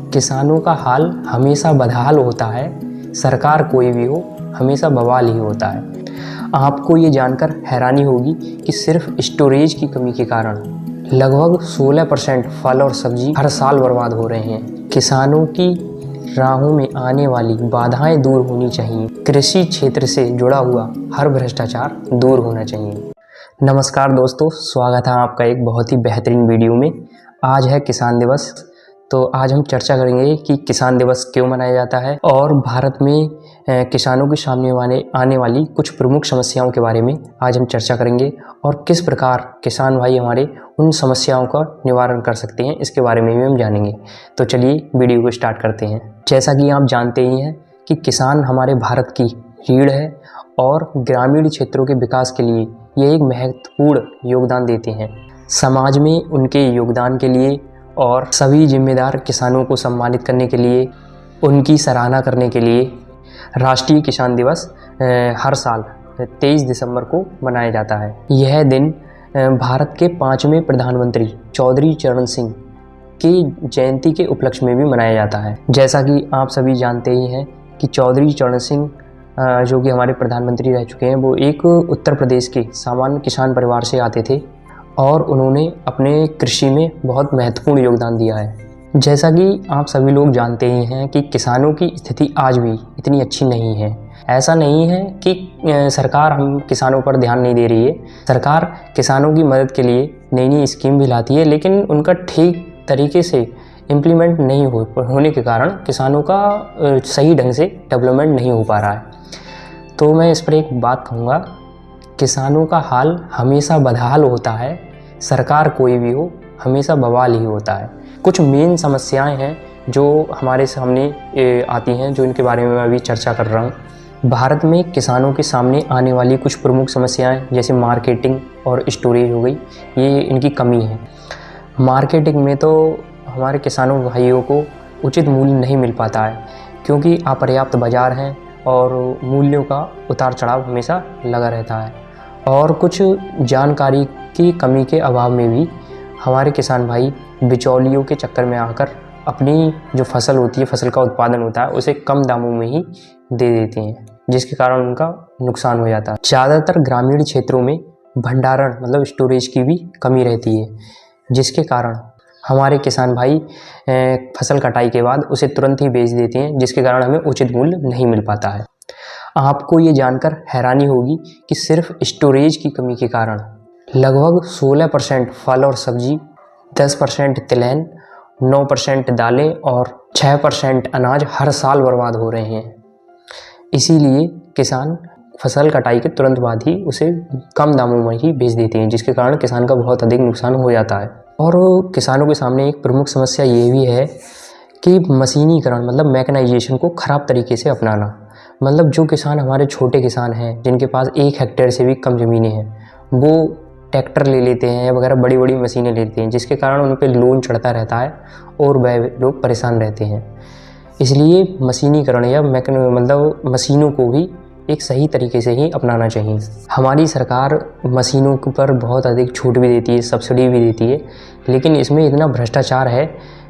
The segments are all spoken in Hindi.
किसानों का हाल हमेशा बदहाल होता है, सरकार कोई भी हो हमेशा बवाल ही होता है। आपको ये जानकर हैरानी होगी कि सिर्फ स्टोरेज की कमी के कारण लगभग 16% फल और सब्जी हर साल बर्बाद हो रहे हैं। किसानों की राहों में आने वाली बाधाएं दूर होनी चाहिए। कृषि क्षेत्र से जुड़ा हुआ हर भ्रष्टाचार दूर होना चाहिए। नमस्कार दोस्तों, स्वागत है आपका एक बहुत ही बेहतरीन वीडियो में। आज है किसान दिवस, तो आज हम चर्चा करेंगे कि किसान दिवस क्यों मनाया जाता है और भारत में किसानों के सामने आने वाली कुछ प्रमुख समस्याओं के बारे में आज हम चर्चा करेंगे और किस प्रकार किसान भाई हमारे उन समस्याओं का निवारण कर सकते हैं, इसके बारे में भी हम जानेंगे। तो चलिए वीडियो को स्टार्ट करते हैं। जैसा कि आप जानते ही हैं कि किसान हमारे भारत की रीढ़ है और ग्रामीण क्षेत्रों के विकास के लिए ये एक महत्वपूर्ण योगदान देते हैं। समाज में उनके योगदान के लिए और सभी जिम्मेदार किसानों को सम्मानित करने के लिए, उनकी सराहना करने के लिए राष्ट्रीय किसान दिवस हर साल 23 दिसंबर को मनाया जाता है। यह दिन भारत के 5वें प्रधानमंत्री चौधरी चरण सिंह की जयंती के उपलक्ष्य में भी मनाया जाता है। जैसा कि आप सभी जानते ही हैं कि चौधरी चरण सिंह जो कि हमारे प्रधानमंत्री रह चुके हैं, वो एक उत्तर प्रदेश के सामान्य किसान परिवार से आते थे और उन्होंने अपने कृषि में बहुत महत्वपूर्ण योगदान दिया है। जैसा कि आप सभी लोग जानते ही हैं कि किसानों की स्थिति आज भी इतनी अच्छी नहीं है। ऐसा नहीं है कि सरकार हम किसानों पर ध्यान नहीं दे रही है। सरकार किसानों की मदद के लिए नई नई स्कीम भी लाती है, लेकिन उनका ठीक तरीके से इम्प्लीमेंट नहीं होने के कारण किसानों का सही ढंग से डेवलपमेंट नहीं हो पा रहा है। तो मैं इस पर एक बात कहूँगा, किसानों का हाल हमेशा बदहाल होता है, सरकार कोई भी हो हमेशा बवाल ही होता है। कुछ मेन समस्याएं हैं जो हमारे सामने आती हैं, जो इनके बारे में मैं अभी चर्चा कर रहा हूँ। भारत में किसानों के सामने आने वाली कुछ प्रमुख समस्याएं जैसे मार्केटिंग और स्टोरेज हो गई, ये इनकी कमी है। मार्केटिंग में तो हमारे किसानों भाइयों को उचित मूल्य नहीं मिल पाता है, क्योंकि अपर्याप्त बाज़ार हैं और मूल्यों का उतार चढ़ाव हमेशा लगा रहता है। और कुछ जानकारी की कमी के अभाव में भी हमारे किसान भाई बिचौलियों के चक्कर में आकर अपनी जो फसल होती है, फसल का उत्पादन होता है, उसे कम दामों में ही दे देते हैं, जिसके कारण उनका नुकसान हो जाता है। ज़्यादातर ग्रामीण क्षेत्रों में भंडारण मतलब स्टोरेज की भी कमी रहती है, जिसके कारण हमारे किसान भाई फसल कटाई के बाद उसे तुरंत ही बेच देते हैं, जिसके कारण हमें उचित मूल्य नहीं मिल पाता है। आपको ये जानकर हैरानी होगी कि सिर्फ स्टोरेज की कमी के कारण लगभग 16% फल और सब्जी, 10% तिलहन, 9% दालें और 6% अनाज हर साल बर्बाद हो रहे हैं। इसीलिए किसान फसल कटाई के तुरंत बाद ही उसे कम दामों में ही बेच देते हैं, जिसके कारण किसान का बहुत अधिक नुकसान हो जाता है। और किसानों के सामने एक प्रमुख समस्या ये भी है कि मशीनीकरण मतलब मैकेनाइजेशन को ख़राब तरीके से अपनाना। मतलब जो किसान हमारे छोटे किसान हैं, जिनके पास 1 हेक्टेयर से भी कम ज़मीनें हैं, वो ट्रैक्टर ले लेते हैं वगैरह, बड़ी बड़ी मशीनें लेते हैं, जिसके कारण उन पे लोन चढ़ता रहता है और वह लोग परेशान रहते हैं। इसलिए मशीनीकरण या मतलब मशीनों को भी एक सही तरीके से ही अपनाना चाहिए। हमारी सरकार मशीनों पर बहुत अधिक छूट भी देती है, सब्सिडी भी देती है, लेकिन इसमें इतना भ्रष्टाचार है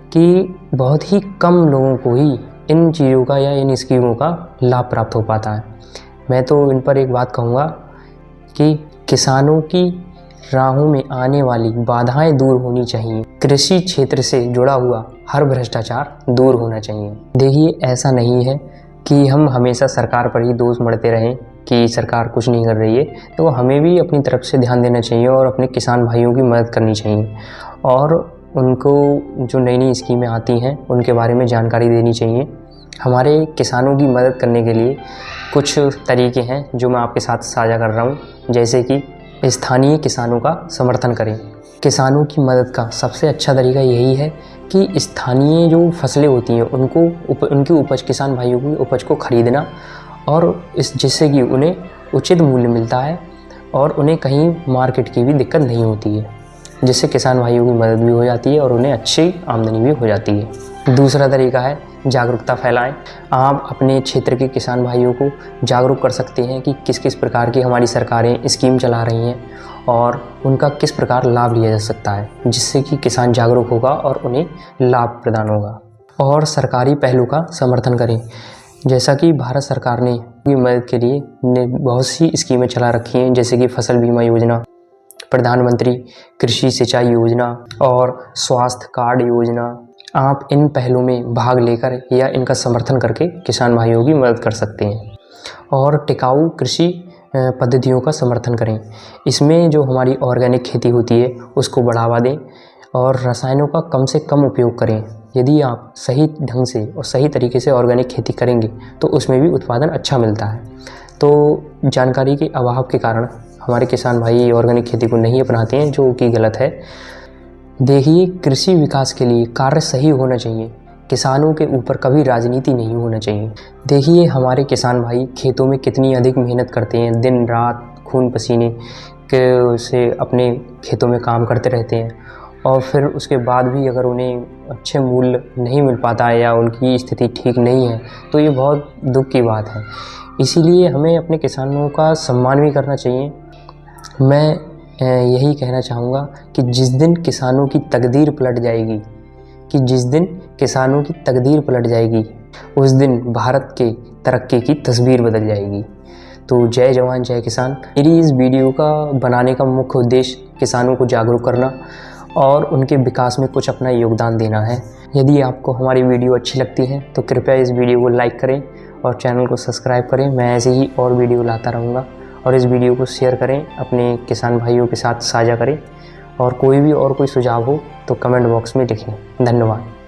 कि बहुत ही कम लोगों को ही इन चीज़ों का या इन स्कीमों का लाभ प्राप्त हो पाता है। मैं तो इन पर एक बात कहूँगा कि किसानों की राहों में आने वाली बाधाएं दूर होनी चाहिए। कृषि क्षेत्र से जुड़ा हुआ हर भ्रष्टाचार दूर होना चाहिए। देखिए, ऐसा नहीं है कि हम हमेशा सरकार पर ही दोष मढ़ते रहें कि सरकार कुछ नहीं कर रही है, तो हमें भी अपनी तरफ से ध्यान देना चाहिए और अपने किसान भाइयों की मदद करनी चाहिए और उनको जो नई नई स्कीमें आती हैं उनके बारे में जानकारी देनी चाहिए। हमारे किसानों की मदद करने के लिए कुछ तरीके हैं जो मैं आपके साथ साझा कर रहा हूँ, जैसे कि स्थानीय किसानों का समर्थन करें। किसानों की मदद का सबसे अच्छा तरीका यही है कि स्थानीय जो फसलें होती हैं उनकी उपज, किसान भाइयों की उपज को ख़रीदना और जिससे कि उन्हें उचित मूल्य मिलता है और उन्हें कहीं मार्केट की भी दिक्कत नहीं होती है, जिससे किसान भाइयों की मदद भी हो जाती है और उन्हें अच्छी आमदनी भी हो जाती है। दूसरा तरीका है जागरूकता फैलाएं। आप अपने क्षेत्र के किसान भाइयों को जागरूक कर सकते हैं कि किस किस प्रकार की हमारी सरकारें स्कीम चला रही हैं और उनका किस प्रकार लाभ लिया जा सकता है, जिससे कि किसान जागरूक होगा और उन्हें लाभ प्रदान होगा। और सरकारी पहलों का समर्थन करें। जैसा कि भारत सरकार ने मदद के लिए बहुत सी स्कीमें चला रखी हैं, जैसे कि फसल बीमा योजना, प्रधानमंत्री कृषि सिंचाई योजना और स्वास्थ्य कार्ड योजना। आप इन पहलों में भाग लेकर या इनका समर्थन करके किसान भाइयों की मदद कर सकते हैं। और टिकाऊ कृषि पद्धतियों का समर्थन करें। इसमें जो हमारी ऑर्गेनिक खेती होती है उसको बढ़ावा दें और रसायनों का कम से कम उपयोग करें। यदि आप सही ढंग से और सही तरीके से ऑर्गेनिक खेती करेंगे तो उसमें भी उत्पादन अच्छा मिलता है। तो जानकारी के अभाव के कारण हमारे किसान भाई ऑर्गेनिक खेती को नहीं अपनाते हैं, जो कि गलत है। देखिए, कृषि विकास के लिए कार्य सही होना चाहिए। किसानों के ऊपर कभी राजनीति नहीं होना चाहिए। देखिए, हमारे किसान भाई खेतों में कितनी अधिक मेहनत करते हैं, दिन रात खून पसीने के से अपने खेतों में काम करते रहते हैं, और फिर उसके बाद भी अगर उन्हें अच्छे मूल्य नहीं मिल पाता है या उनकी स्थिति ठीक नहीं है तो ये बहुत दुख की बात है। इसीलिए हमें अपने किसानों का सम्मान भी करना चाहिए। मैं यही कहना चाहूँगा कि जिस दिन किसानों की तकदीर पलट जाएगी, उस दिन भारत के तरक्की की तस्वीर बदल जाएगी। तो जय जवान जय किसान। मेरी इस वीडियो का बनाने का मुख्य उद्देश्य किसानों को जागरूक करना और उनके विकास में कुछ अपना योगदान देना है। यदि आपको हमारी वीडियो अच्छी लगती है तो कृपया इस वीडियो को लाइक करें और चैनल को सब्सक्राइब करें। मैं ऐसे ही और वीडियो लाता रहूँगा। और इस वीडियो को शेयर करें, अपने किसान भाइयों के साथ साझा करें, और कोई सुझाव हो तो कमेंट बॉक्स में लिखें। धन्यवाद।